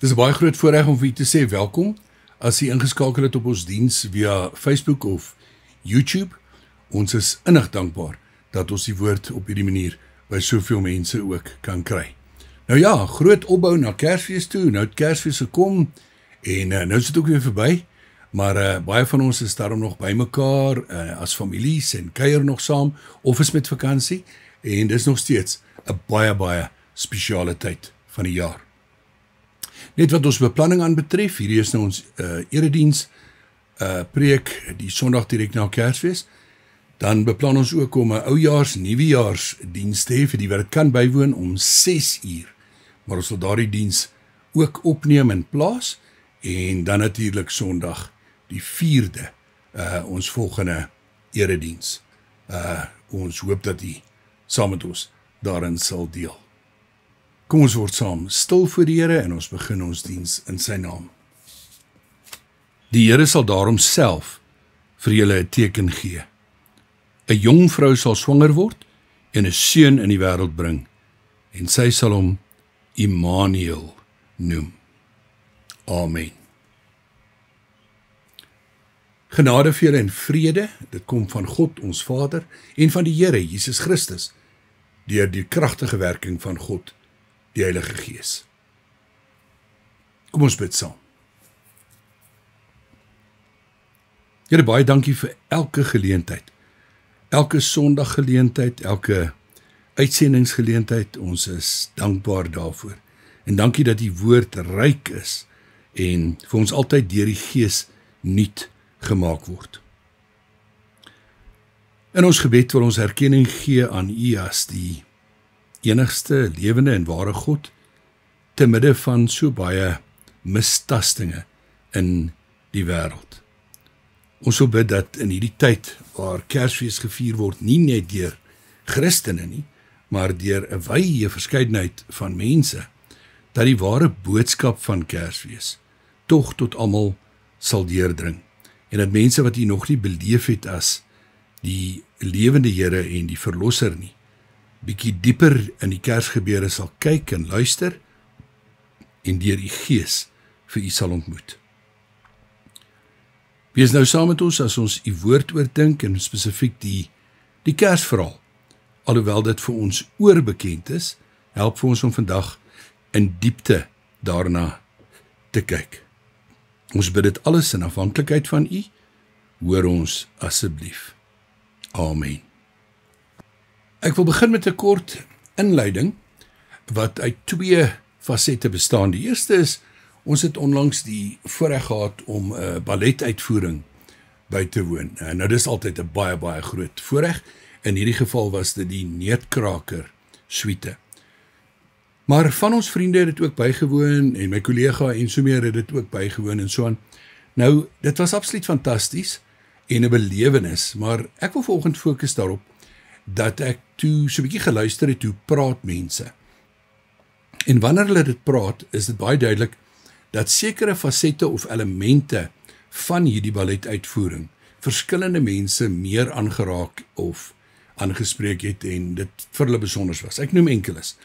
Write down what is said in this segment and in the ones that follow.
Dis 'n baie groot voorreg om vir u te sê welkom as u ingeskakel het op ons diens via Facebook of YouTube. Ons is innig dankbaar dat ons die woord op hierdie manier by soveel mense ook kan kry. Nou ja, groot opbou na Kersfees toe. Nou het Kersfees gekom en nou is dit ook weer verby. Maar baie van ons is daarom nog bymekaar as families en kuier nog saam of is met vakansie en dis nog steeds 'n baie spesiale tyd van die jaar. Net wat ons beplanning aanbetref, hierdie is nou ons erediens preek die Sondag direk na Kersfees. Dan beplan ons ook om 'n oujaars, nuwejaarsdiens te hê vir die wat dit kan bywoon om 6 uur. Maar ons sal daardie diens ook opneem en plaas en dan natuurlik Sondag die 4de ons volgende erediens. Ons hoop dat u saam met ons daarin sal deel. Kom ons word saam stil voor die Here en ons begin ons diens in sy naam. Die Here sal daarom self vir julle 'n teken gee. 'n Jong vrou sal swanger word en 'n seun in die wêreld bring en sy sal hom Immanuel noem. Amen. Genade vir julle en vrede, dit kom van God ons Vader en van die Here Jesus Christus, deur die kragtige werking van God, die Heilige Gees. Kom ons bid saam. Here, baie dankie vir elke geleentheid, elke Sondaggeleentheid, elke uitsendingsgeleentheid. Ons is dankbaar daarvoor. En dankie dat die woord ryk is en vir ons altyd deur die Gees nuut gemaak word. In ons gebed wil ons erkenning gee aan U as die enigste lewende en ware God, te midde van so baie mistastinge in die wêreld. Ons wil bid dat in hierdie tyd waar Kersfees gevier word, nie net deur Christene nie, maar deur 'n wye verskeidenheid van mense, dat die ware boodskap van Kersfees tog tot almal sal deurdring. En dat mense wat U nog nie beleef het as die lewende Here en die Verlosser nie, bietjie dieper in die Kersgebeure sal kyk en luister en deur die Gees vir U sal ontmoet. Wees nou saam met ons as ons U woord oordink en spesifiek die Kersverhaal. Alhoewel dit vir ons oorbekend is, help vir ons om vandag in diepte daarna te kyk. Ons bid dit alles in afhanklikheid van U. Hoor ons asseblief. Amen. Ek wil begin met 'n kort inleiding wat uit 2 fasette bestaan. Die eerste is, ons het onlangs die voorreg gehad om 'n balletuitvoering by te woon. Nou dis altyd 'n baie groot voorreg. In hierdie geval was dit die Neutkraker suite. Maar van ons vriende het dit ook bygewoon en my kollega en so meer het dit ook bygewoon en so aan. Nou, dit was absoluut fantasties en 'n belewenis, maar ek wil vanoggend fokus daarop dat ek toe so 'n bietjie geluister het hoe praat mense. En wanneer hulle dit praat, is dit baie duidelik dat sekere fasette of elemente van hierdie balletuitvoering verskillende mense meer aangeraak of aangespreek het en dit vir hulle besonders was. Ek noem enkeles.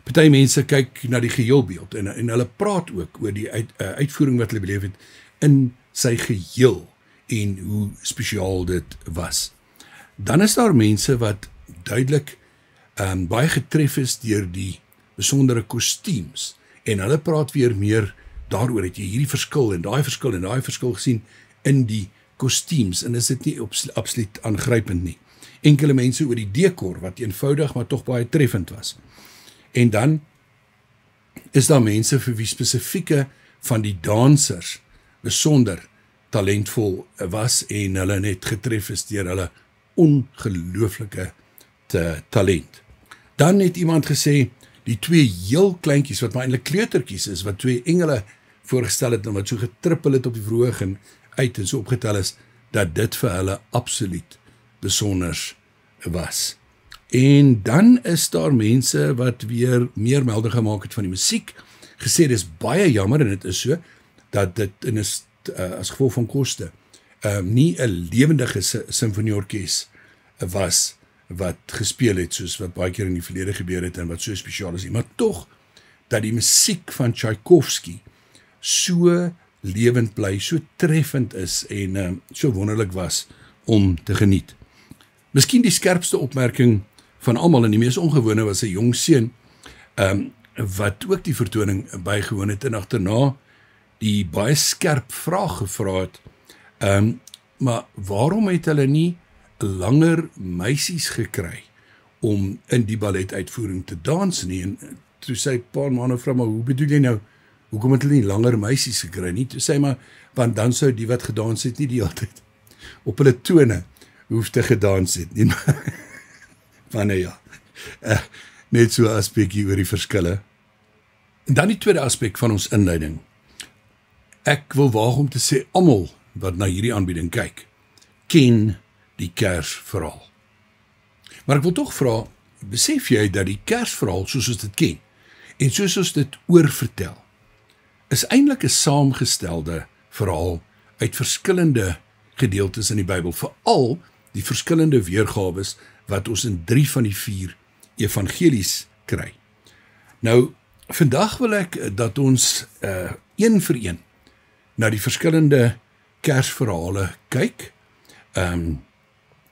Party mense kyk na die geheelbeeld en hulle praat ook oor die uitvoering wat hulle beleef het in sy geheel en hoe spesiaal dit was. Dan is daar mense wat duidelik baie getref is deur die besondere kostuums en hulle praat weer meer daaroor het jy hierdie verskil en daai verskil gesien in die kostuums en is dit nie absoluut aangrypend nie. Enkele mense oor die dekor wat eenvoudig maar tog baie treffend was. En dan is daar mense vir wie spesifieke van die dansers besonder talentvol was en hulle net getref is deur hulle ongelooflike talent. Dan het iemand gesê, die 2 heel kleintjies wat maar eintlik kleutertjies is, wat 2 engele voorgestel het en wat so getrippel het op die verhoog en uit en so opgetel is, dat dit vir hulle absoluut besonders was. En dan is daar mense wat weer meer melding gemaak het van die musiek, gesê dis baie jammer en dit is so, dat dit in is as gevolg van koste nie 'n lewendige simfonieorkes was wat gespeel het soos wat baie keer in die verlede gebeur het en wat so spesiaal is nie, maar tog dat die musiek van Tchaikovsky so lewend bly, so treffend is en so wonderlik was om te geniet. Miskien die skerpste opmerking van almal en die mees ongewone was 'n jong seun wat ook die vertoning bygewoon het en agterna die baie skerp vraag gevra het, maar waarom het hulle nie langer meisies gekry om in die balletuitvoering te dans nie? En toe sê 'n paar maande vra, maar hoe bedoel jy nou, hoekom het hulle nie langer meisies gekry nie? Toe sê maar, want dan sou die wat gedans het nie die hele tyd op hulle tone hoef te gedans het nie. Maar nou ja, net so 'n aspekkie oor die verskille. En dan die tweede aspek van ons inleiding. Ek wil waag om te sê, almal wat na hierdie aanbieding kyk, ken die Kersverhaal. Maar ek wil tog vra, besef jy dat die Kersverhaal, soos ons dit ken, en soos ons dit oorvertel, is eintlik 'n saamgestelde verhaal uit verskillende gedeeltes in die Bybel, veral die verskillende weergawes wat ons in 3 van die 4 evangelies kry. Nou, vandag wil ek dat ons een vir een na die verskillende Kersverhale kyk,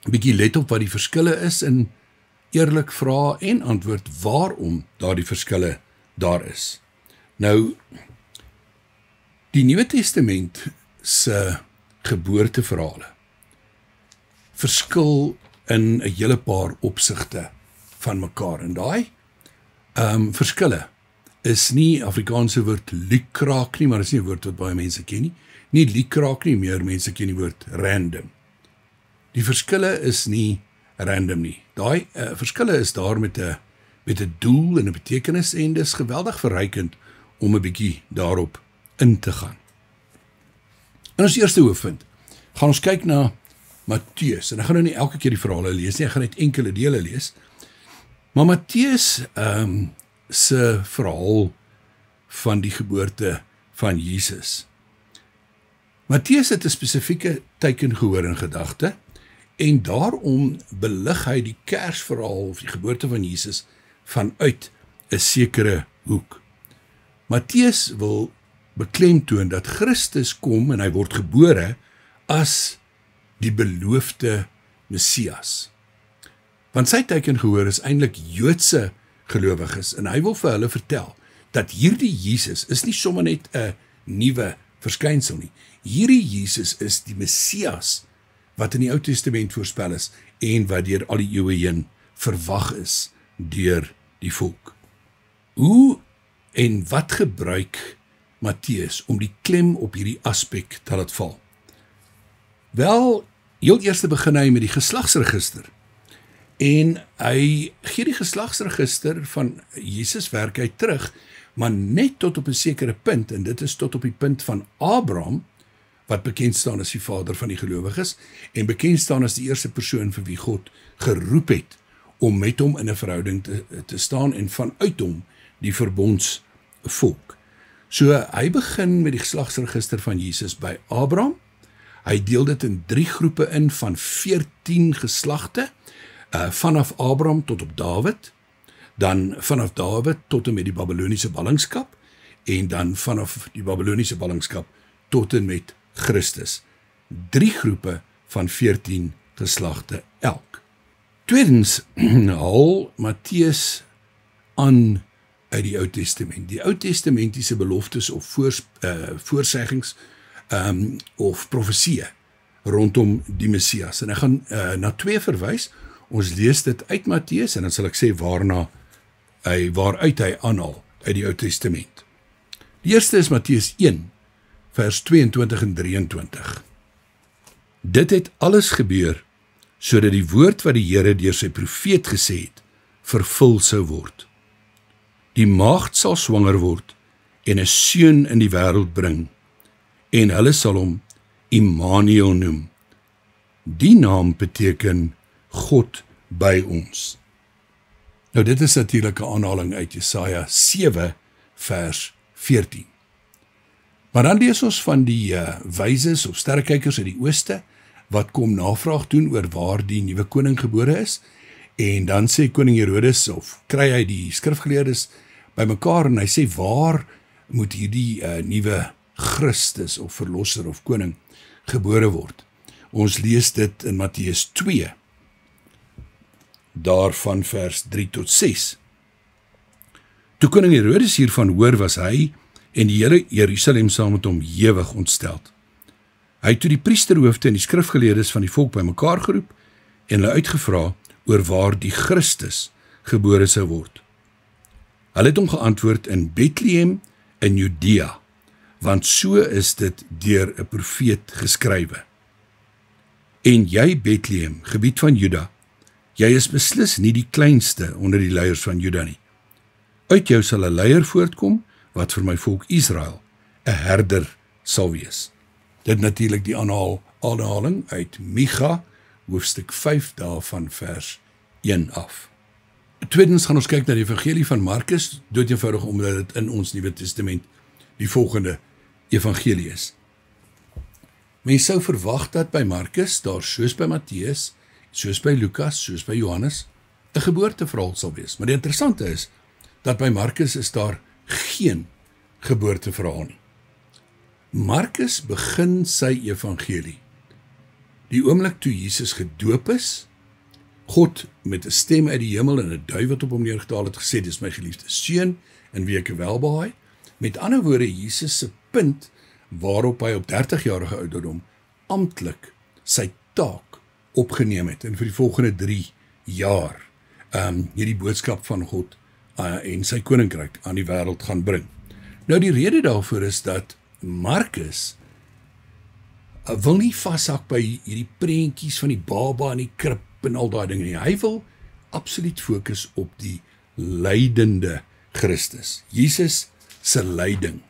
bietjie let op wat die verskille is en eerlik vra en antwoord waarom daardie verskille daar is. Nou, die Nuwe Testament se geboorteverhale verskil in 'n hele paar opsigte van mekaar. En daai verskille is nie Afrikaanse woord lukraak nie, maar is nie 'n woord wat baie mense ken nie. Nie lukraak nie, meer mense ken die woord random. Die verskille is nie random nie. Daai verskille is daar met 'n doel en 'n betekenis en dis geweldig verrykend om 'n bietjie daarop in te gaan. In ons eerste hoofpunt gaan ons kyk na Matteus, en ek gaan nou nie elke keer die verhale lees nie, ek gaan net enkele dele lees, maar Matteus se verhaal van die geboorte van Jesus. Matteus het 'n spesifieke teken gehoor in gedagte, en daarom belig hy die Kersverhaal of die geboorte van Jesus vanuit 'n sekere hoek. Matteus wil beklemtoon dat Christus kom en hy word gebore as die beloofde Messias. Want sy tekengehoor is eintlik Joodse gelowiges en hy wil vir hulle vertel dat hierdie Jesus is nie sommer net 'n nuwe verskynsel nie. Hierdie Jesus is die Messias wat in die Ou Testament voorspel is en wat deur al die eeue heen verwag is deur die volk. Hoe en wat gebruik Matteus om die klem op hierdie aspek te laat val? Wel, heel eers begin hy met die geslagsregister. En hy gee die geslagsregister van Jesus werk hy terug, maar net tot op 'n sekere punt, en dit is tot op die punt van Abraham, wat bekend staan as die vader van die gelowiges, en bekend staan as die eerste persoon vir wie God geroep het, om met hom in 'n verhouding te staan, en vanuit hom die verbondsvolk. So, hy begin met die geslagsregister van Jesus by Abraham. Hy deel dit in 3 groepe in van 14 geslagte, vanaf Abraham tot op Dawid, dan vanaf Dawid tot en met die Babyloniese ballingskap, en dan vanaf die Babyloniese ballingskap tot en met Christus. 3 groepe van 14 geslagte elk. Tweedens haal Matteus aan uit die Ou Testament. Die Ou Testamentiese beloftes of voorseggings of profesieë rondom die Messias. En ek gaan na 2 verwys. Ons lees dit uit Matteus en dan sal ek sê waaruit hy aanhaal uit die Ou Testament. Die eerste is Matteus 1, vers 22 en 23. Dit het alles gebeur, sodat die woord wat die Here deur sy profeet gesê het, vervul sou word. Die maagd sal swanger word en 'n seun in die wêreld bring, en hulle sal hom Immanuel noem. Die naam beteken God by ons. Nou dit is natuurlik 'n aanhaling uit Jesaja 7 vers 14. Maar dan lees ons van die wyses of sterrekykers uit die ooste, wat kom navraag doen oor waar die nuwe koning gebore is, en dan sê koning Herodes, of kry hy die skrifgeleerdes bymekaar, en hy sê, waar moet hierdie nuwe Christus of verlosser of koning gebore word. Ons lees dit in Matteus 2, daarvan vers 3 tot 6. Toe koning Herodes hiervan hoor, was hy en die hele Jerusalem saam met hom ewig ontsteld. Hy het toe die priesterhoofde en die skrifgeleerdes van die volk bymekaar geroep en hulle uitgevra oor waar die Christus gebore sou word. Hulle het hom geantwoord in Bethlehem in Judea, want so is dit deur 'n profeet geskrywe. En jy, Bethlehem, gebied van Juda, jy is beslis nie die kleinste onder die leiers van Juda nie. Uit jou sal 'n leier voortkom, wat vir my volk Israel 'n herder sal wees. Dit natuurlik die aanhaling uit Micha, hoofstuk 5, daarvan vers 1 af. Tweedens gaan ons kyk na die evangelie van Markus, doodeenvoudig omdat dit in ons Nuwe Testament die volgende evangelie is. Mens sou verwag dat by Markus, daar soos by Matteus, soos by Lukas, soos by Johannes, 'n geboorteverhaal sal wees. Maar die interessante is, dat by Markus is daar geen geboorteverhaal nie. Markus begin sy evangelie die oomblik toe Jesus gedoop is, God met 'n stem uit die hemel en 'n duif wat op hom neergedaal het gesê, dis my geliefde seun, in wie ek welbehaag. Met ander woorde, Jesus se punt waarop hy op 30-jarige ouderdom amptelik sy taak opgeneem het en vir die volgende 3 jaar hierdie boodskap van God en sy koninkryk aan die wêreld gaan bring. Nou die rede daarvoor is dat Markus wil nie vashak by hierdie prentjies van die baba in die krib en al daai dinge nie. Hy wil absoluut fokus op die lydende Christus, Jesus se lyding.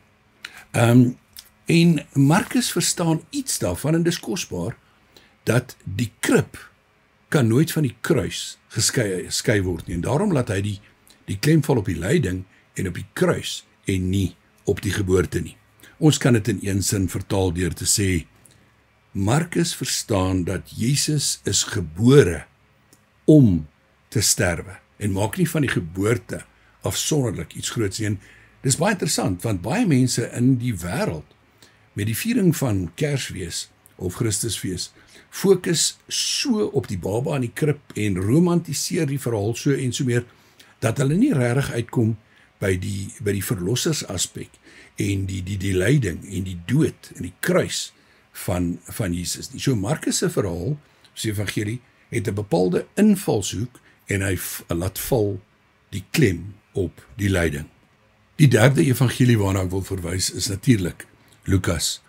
En Markus verstaan iets daarvan, en dis kosbaar, dat die krib kan nooit van die kruis geskei word nie, en daarom laat hy die klem val op die lyding en op die kruis, en nie op die geboorte nie. Ons kan dit in een sin vertaal deur te sê, Markus verstaan dat Jesus is gebore om te sterwe, en maak nie van die geboorte afsonderlik iets groots nie. Dis baie interessant, want baie mense in die wêreld, met die viering van Kersfees of Christusfees, fokus so op die baba in die krib en romantiseer die verhaal so en so meer, dat hulle nie regtig uitkom by die verlossers aspek en die lyding en die dood en die kruis van Jesus nie. So Markus se verhaal, sy evangelie, het 'n bepaalde invalshoek en hy laat val die klem op die lyding. Die derde evangelie waarna ek wil verwys is natuurlik Lukas.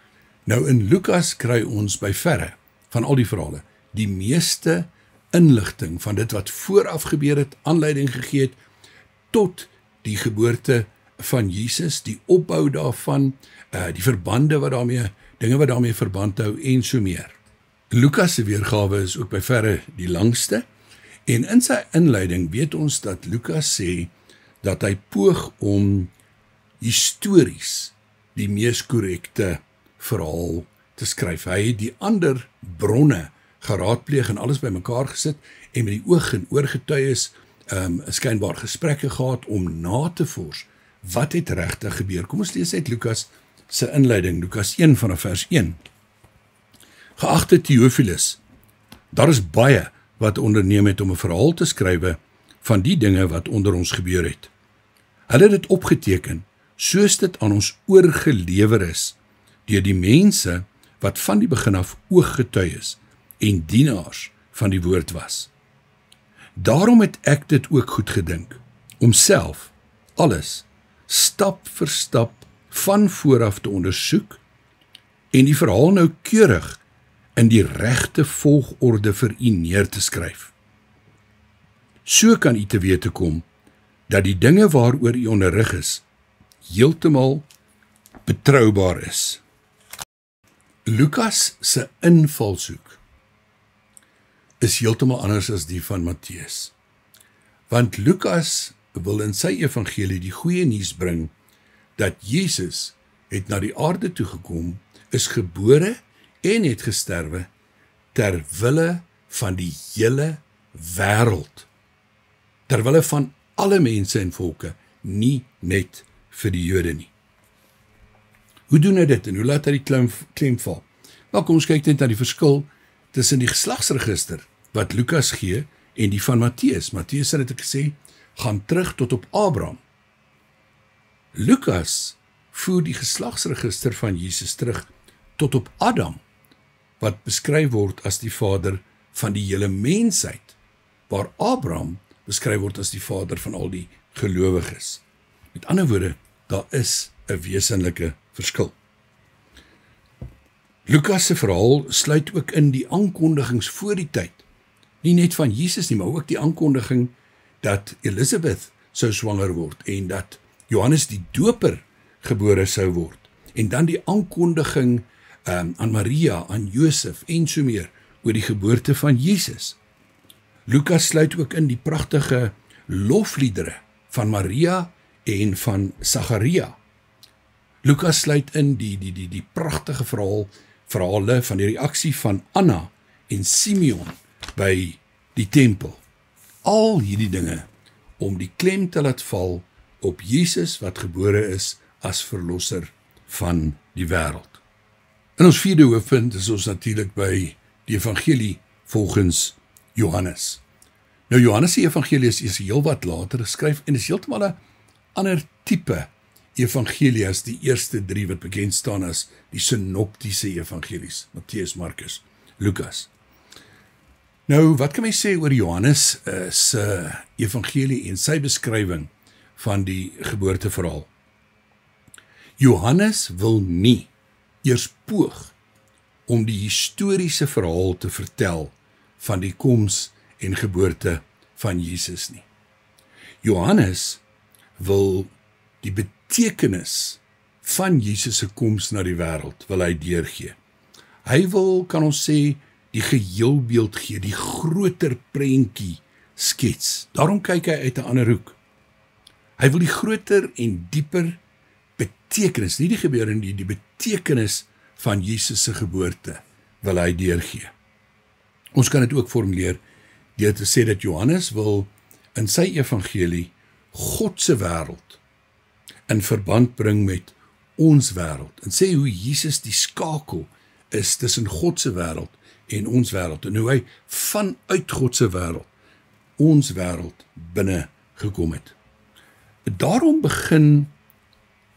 Nou in Lukas kry ons by verre van al die verhale die meeste inligting van dit wat vooraf gebeur het, aanleiding gegee het tot die geboorte van Jesus, die opbou daarvan, die verbande wat daarmee, dinge wat daarmee verband hou en so meer. Lukas se weergawe is ook by verre die langste, en in sy inleiding weet ons dat Lukas sê dat hy poog om histories die mees korrekte verhaal te skryf. Hy het die ander bronne geraadpleeg en alles bymekaar gesit en met die oog en oorgetuies skynbaar gesprekke gehad om na te vors wat het regtig gebeur. Kom ons lees uit Lukas se inleiding, Lukas 1 vanaf vers 1. Geagte Theophilus, daar is baie wat onderneem het om 'n verhaal te skrywe van die dinge wat onder ons gebeur het. Hulle het dit opgeteken, soos dit aan ons oorgelewer is, deur die mense wat van die begin af ooggetuies en dienaars van die woord was. Daarom het ek dit ook goed gedink, om self alles stap vir stap van vooraf te ondersoek en die verhaal noukeurig in die regte volgorde vir u neer te skryf. So kan u te wete kom dat die dinge waaroor u onderrig is, heeltemal betroubaar is. Lukas se invalshoek is heeltemal anders as die van Matteus. Want Lukas wil in sy evangelie die goeie nuus bring dat Jesus het na die aarde toe gekom, is gebore en het gesterwe ter wille van die hele wêreld. Ter wille van alle mense en volke, nie net vir die Jode nie. Hoe doen hy dit en hoe laat hy die klem val? Wel, kom ons kyk net na die verskil tussen die geslagsregister wat Lukas gee en die van Matteus. Matteus het dit gesê, gaan terug tot op Abraham. Lukas voer die geslagsregister van Jesus terug tot op Adam, wat beskryf word as die vader van die hele mensheid, waar Abraham beskryf word as die vader van al die gelowiges. Met ander woorde, daar is 'n wesenlike verskil. Lukas se verhaal sluit ook in die aankondigings voor die tyd. Nie net van Jesus nie, maar ook die aankondiging dat Elisabeth sou swanger word en dat Johannes die Doper gebore sou word. En dan die aankondiging aan Maria, aan Josef en so meer oor die geboorte van Jesus. Lukas sluit ook in die pragtige lofliedere van Maria en van Sagaria. Lukas sluit in die pragtige verhale van die reaksie van Anna en Simeon by die tempel. Al hierdie dinge om die klem te laat val op Jesus wat gebore is as verlosser van die wêreld. In ons vierde hoofpunt is ons natuurlik by die evangelie volgens Johannes. Nou Johannes se evangelie is heel wat later geskryf en is heeltemal 'n ander tipe evangelie as die eerste 3 wat bekend staan as die synoptiese evangelies, Matteus, Markus, Lukas. Nou, wat kan my sê oor Johannes se evangelie en sy beskrywing van die geboorteverhaal? Johannes wil nie eers poog om die historiese verhaal te vertel van die koms en geboorte van Jesus nie. Johannes wil die betekenis van Jesus se koms na die wêreld wil hy deurgee. Hy wil, kan ons sê, die geheelbeeld gee, die groter prentjie skets. Daarom kyk hy uit 'n ander hoek. Hy wil die groter en dieper betekenis, nie die gebeure nie, die betekenis van Jesus se geboorte wil hy deurgee. Ons kan dit ook formuleer deur te sê dat Johannes wil in sy evangelie God se wêreld in verband bring met ons wêreld en sê hoe Jesus die skakel is tussen God se wêreld en ons wêreld en hoe hy vanuit God se wêreld ons wêreld binne gekom het. Daarom begin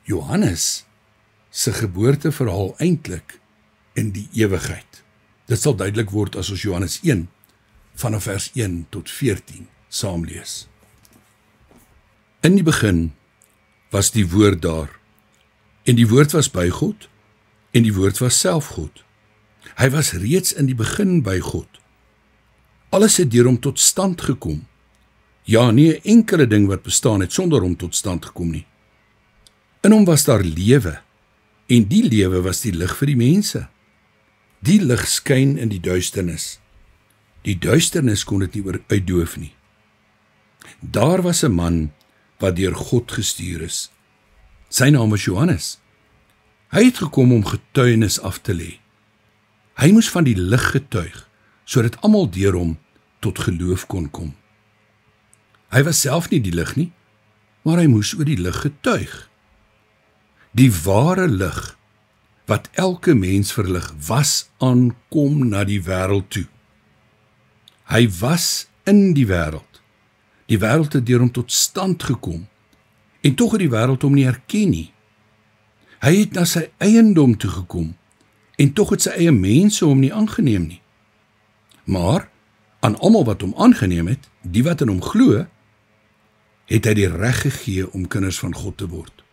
Johannes se geboorteverhaal eintlik in die ewigheid. Dit sal duidelik word as ons Johannes 1 vanaf vers 1 tot 14 saamlees. In die begin was die woord daar, en die woord was by God, en die woord was self God. Hy was reeds in die begin by God. Alles het deur hom tot stand gekom. Ja, nie 'n enkele ding wat bestaan het sonder hom tot stand gekom nie. In hom was daar lewe, en die lewe was die lig vir die mense. Die lig skyn in die duisternis. Die duisternis kon dit nie uitdoof nie. Daar was 'n man wat deur God gestuur is. Sy naam was Johannes. Hy het gekom om getuienis af te lê. Hy moes van die lig getuig, sodat almal deur hom tot geloof kon kom. Hy was self nie die lig nie, maar hy moes oor die lig getuig. Die ware lig, wat elke mens verlig, was aankom na die wêreld toe. Hy was in die wêreld. Die wêreld het deur hom tot stand gekom, en tog het die wêreld hom nie herken nie. Hy het na sy eiendom toe gekom, en tog het sy eie mense hom nie aangeneem nie. Maar, aan almal wat hom aangeneem het, die wat in hom glo, het hy die reg gegee om kinders van God te word.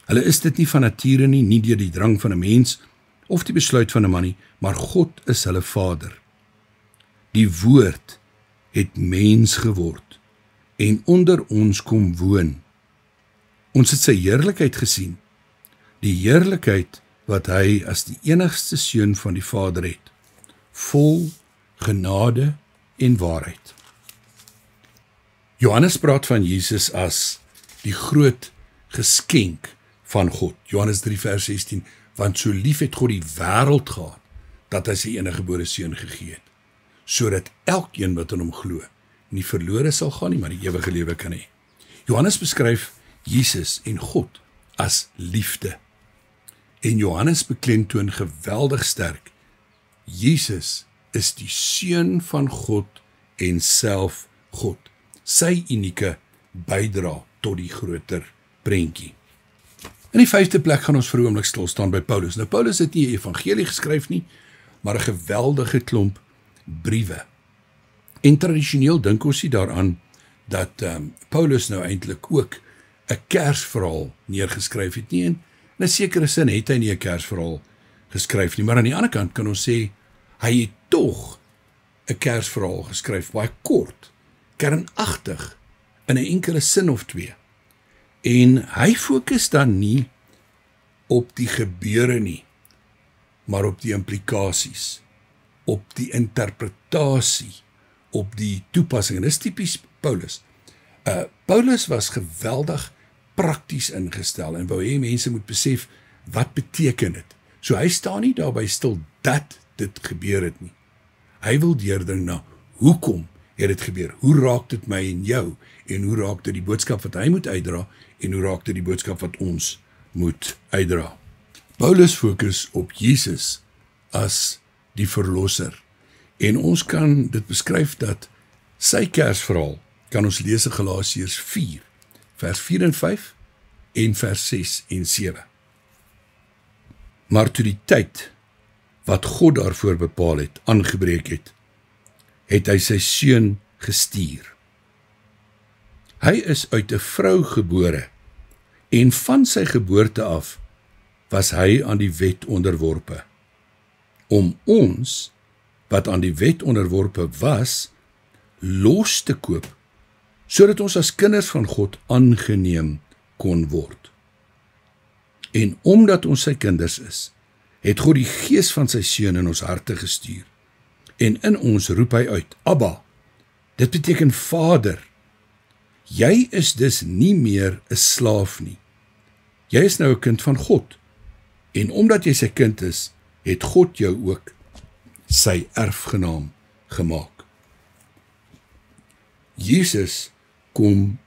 Hulle is dit nie van nature nie deur die drang van 'n mens, of die besluit van 'n man nie, maar God is hulle Vader. Die woord het mens geword, en onder ons kom woon. Ons het sy heerlikheid gesien, die heerlikheid wat hy as die enigste seun van die Vader het, vol genade en waarheid. Johannes praat van Jesus as die groot geskenk van God. Johannes 3 vers 16, want so lief het God die wêreld gehad, dat hy sy eniggebore seun gegee het, sodat elkeen wat in hom glo, nie verlore sal gaan nie, maar die ewige lewe kan hê. Johannes beskryf Jesus en God as liefde. En Johannes beklemtoon geweldig sterk, Jesus is die Seun van God en self God, sy unieke bydra tot die groter prentjie. In die 5de plek gaan ons vir 'n oomblik stil staan by Paulus. Nou Paulus het nie 'n evangelie geskryf nie, maar 'n geweldige klomp briewe. En tradisioneel dink ons nie daaraan dat Paulus nou eintlik ook 'n Kersverhaal neergeskryf het nie. En in 'n sekere sin het hy nie 'n Kersverhaal geskryf nie, maar aan die ander kant kan ons sê hy het tog 'n Kersverhaal geskryf, baie kort, kernagtig, in 'n enkele sin of twee. En hy fokus dan nie op die gebeure nie, maar op die implikasies, op die interpretasie, op die toepassing. En dis tipies Paulus. Paulus was geweldig prakties ingestel en wou hê mense moet besef, wat beteken dit? So hy staan nie daarby stil dat dit gebeur het nie. Hy wil deurdring na, hoekom het dit gebeur? Hoe raak dit my en jou? En hoe raak dit die boodskap wat hy moet uitdra? En hoe raak dit die boodskap wat ons moet uitdra? Paulus fokus op Jesus as die verlosser. En ons kan dit beskryf dat sy Kersverhaal kan ons lees in Galasiërs 4, vers 4 en 5 en vers 6 en 7. Maar toe die tyd wat God daarvoor bepaal het, aangebreek het, het hy sy seun gestuur. Hy is uit 'n vrou gebore en van sy geboorte af was hy aan die wet onderworpe, om ons, wat aan die wet onderworpe was, los te koop, sodat ons as kinders van God aangeneem kon word. En omdat ons sy kinders is, het God die gees van sy seun in ons harte gestuur. En in ons roep hy uit, Abba, dit beteken Vader. Jy is dus nie meer 'n slaaf nie. Jy is nou 'n kind van God. En omdat jy sy kind is, het God jou ook sy erfgenaam gemaak. Jesus kom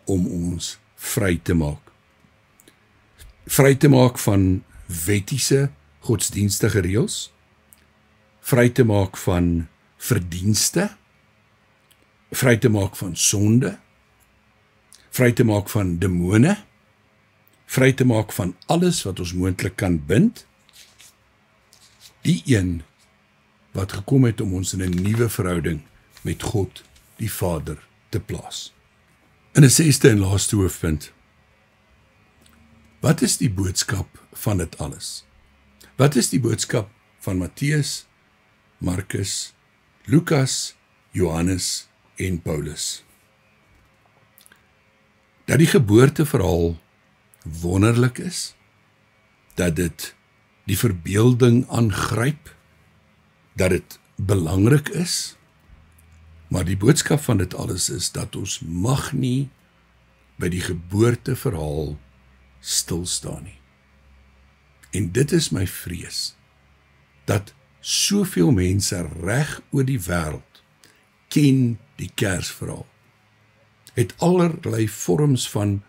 om ons vry te maak. Vry te maak van wettiese godsdienstige reëls, vry te maak van verdienste, vry te maak van sonde, vry te maak van demone, vry te maak van alles wat ons moontlik kan bind, die een wat gekom het om ons in 'n nuwe verhouding met God, die Vader, te plaas. In 'n 6de en laaste hoofpunt, wat is die boodskap van dit alles? Wat is die boodskap van Matteus, Markus, Lukas, Johannes en Paulus? Dat die geboorteverhaal wonderlik is, dat dit die verbeelding aangryp, dat dit belangrik is, maar die boodskap van dit alles is dat ons mag nie by die geboorteverhaal stil staan nie. En dit is my vrees, dat soveel mense reg oor die wêreld ken die Kersverhaal, het allerlei vorms van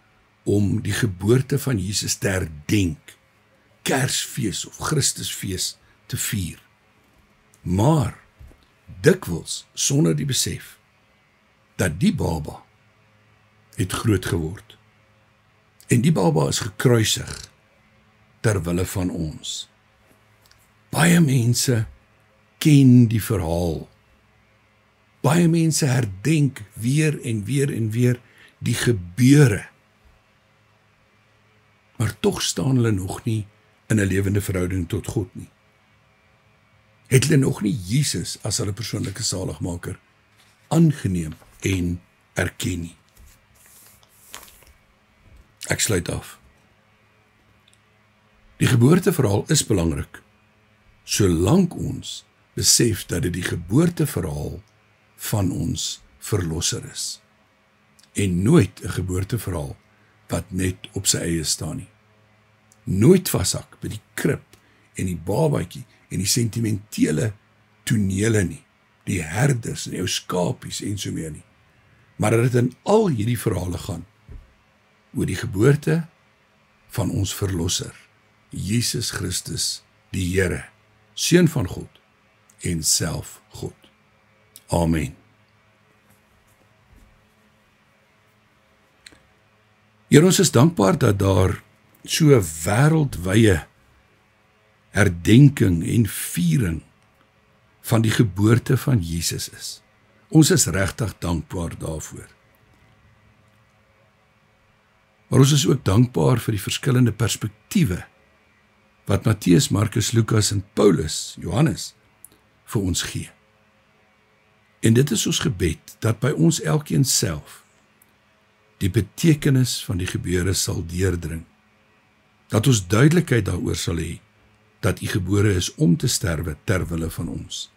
om die geboorte van Jesus te herdenk, Kersfees of Christusfees te vier. Maar dikwels sonder die besef dat die baba het groot geword. En die baba is gekruisig ter wille van ons. Baie mense ken die verhaal. Baie mense herdenk weer en weer en weer die gebeure. Maar tog staan hulle nog nie in 'n lewende verhouding tot God nie. Het hulle nog nie Jesus as hulle persoonlike saligmaker aangeneem en erken nie. Ek sluit af. Die geboorteverhaal is belangrik, solank ons besef dat dit die geboorteverhaal van ons verlosser is. En nooit 'n geboorteverhaal wat net op sy eie staan nie. Nooit vashak by die krib en die babatjie en die sentimentele tonele nie, die herders en die ou skapies en so meer nie. Maar dat dit in al hierdie verhale gaan oor die geboorte van ons verlosser, Jesus Christus, die Here, Seun van God en self God. Amen. Here, ons is dankbaar dat daar so 'n wêreldwye herdenking en viering van die geboorte van Jesus is. Ons is regtig dankbaar daarvoor. Maar ons is ook dankbaar vir die verskillende perspektiewe wat Matteus, Markus, Lukas en Paulus, Johannes, vir ons gee. En dit is ons gebed, dat by ons elkeen self die betekenis van die gebeure sal deurdring, dat ons duidelikheid daaroor sal hê, dat U gebore is om te sterwe ter wille van ons,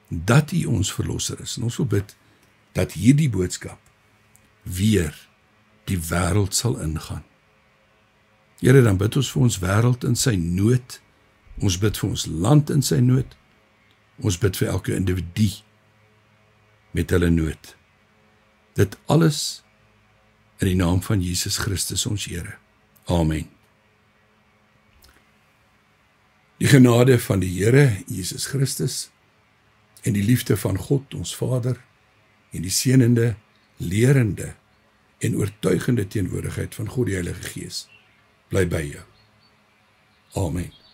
dat U ons verlosser is, en ons wil bid, dat hierdie boodskap weer die wêreld sal ingaan. Here, dan bid ons vir ons wêreld in sy nood, ons bid vir ons land in sy nood, ons bid vir elke individu met hulle nood. Dit alles in die naam van Jesus Christus ons Here. Amen. Die genade van die Here Jesus Christus en die liefde van God ons Vader en die seënende, lerende en oortuigende teenwoordigheid van God die Heilige Gees bly by jou. Amen.